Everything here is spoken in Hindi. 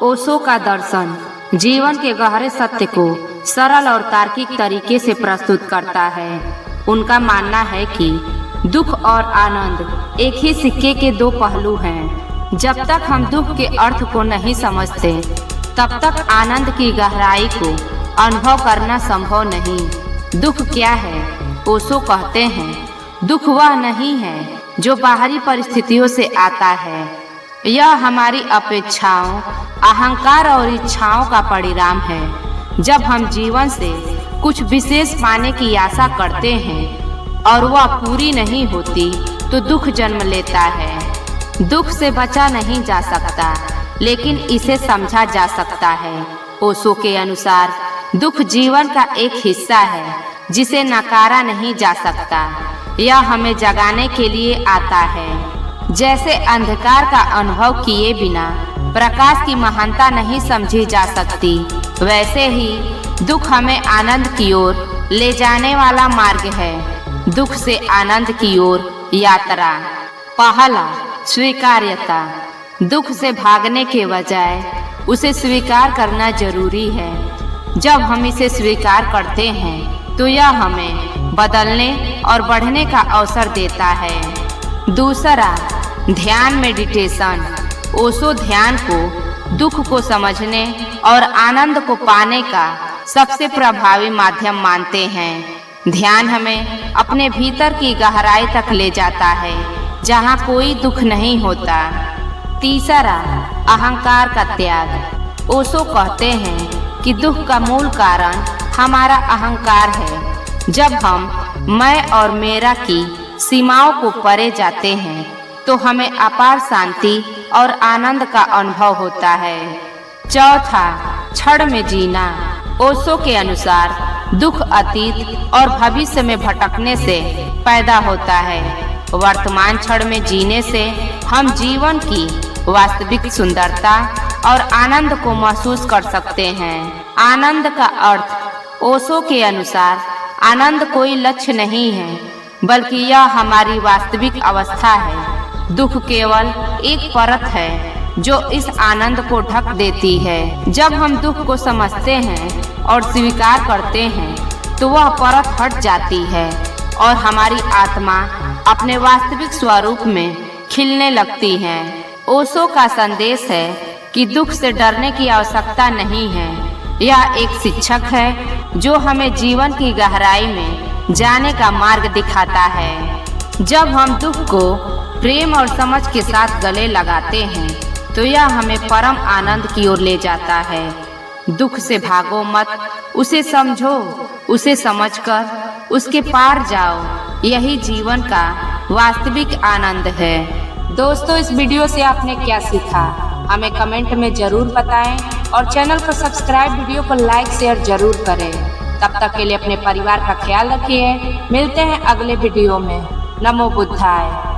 ओशो का दर्शन जीवन के गहरे सत्य को सरल और तार्किक तरीके से प्रस्तुत करता है। उनका मानना है कि दुख और आनंद एक ही सिक्के के दो पहलू हैं। जब तक हम दुख के अर्थ को नहीं समझते तब तक आनंद की गहराई को अनुभव करना संभव नहीं। दुख क्या है? ओशो कहते हैं, दुख वह नहीं है जो बाहरी परिस्थितियों से आता है। यह हमारी अपेक्षाओं, अहंकार और इच्छाओं का परिणाम है। जब हम जीवन से कुछ विशेष पाने की आशा करते हैं और वह पूरी नहीं होती तो दुख जन्म लेता है। दुख से बचा नहीं जा सकता, लेकिन इसे समझा जा सकता है। ओशो के अनुसार दुख जीवन का एक हिस्सा है जिसे नकारा नहीं जा सकता। यह हमें जगाने के लिए आता है। जैसे अंधकार का अनुभव किए बिना प्रकाश की महानता नहीं समझी जा सकती, वैसे ही दुख हमें आनंद की ओर ले जाने वाला मार्ग है। दुख से आनंद की ओर यात्रा। पहला, स्वीकार्यता। दुख से भागने के बजाय उसे स्वीकार करना जरूरी है। जब हम इसे स्वीकार करते हैं तो यह हमें बदलने और बढ़ने का अवसर देता है। दूसरा, ध्यान मेडिटेशन। ओशो ध्यान को दुख को समझने और आनंद को पाने का सबसे प्रभावी माध्यम मानते हैं। ध्यान हमें अपने भीतर की गहराई तक ले जाता है जहाँ कोई दुख नहीं होता। तीसरा, अहंकार का त्याग। ओशो कहते हैं कि दुख का मूल कारण हमारा अहंकार है। जब हम मैं और मेरा की सीमाओं को परे जाते हैं तो हमें अपार शांति और आनंद का अनुभव होता है। चौथा, क्षण में जीना। ओशो के अनुसार दुख अतीत और भविष्य में भटकने से पैदा होता है। वर्तमान क्षण में जीने से हम जीवन की वास्तविक सुंदरता और आनंद को महसूस कर सकते हैं। आनंद का अर्थ ओशो के अनुसार आनंद कोई लक्ष्य नहीं है, बल्कि यह हमारी वास्तविक अवस्था है। दुख केवल एक परत है जो इस आनंद को ढक देती है। जब हम दुख को समझते हैं और स्वीकार करते हैं तो वह परत हट जाती है और हमारी आत्मा अपने वास्तविक स्वरूप में खिलने लगती है। ओशो का संदेश है कि दुख से डरने की आवश्यकता नहीं है। यह एक शिक्षक है जो हमें जीवन की गहराई में जाने का मार्ग दिखाता है। जब हम दुख को प्रेम और समझ के साथ गले लगाते हैं तो यह हमें परम आनंद की ओर ले जाता है। दुख से भागो मत, उसे समझो, उसे समझकर उसके पार जाओ। यही जीवन का वास्तविक आनंद है। दोस्तों, इस वीडियो से आपने क्या सीखा हमें कमेंट में जरूर बताएं और चैनल को सब्सक्राइब, वीडियो को लाइक शेयर जरूर करें। तब तक के लिए अपने परिवार का ख्याल रखिए। मिलते हैं अगले वीडियो में। नमो बुद्धाय।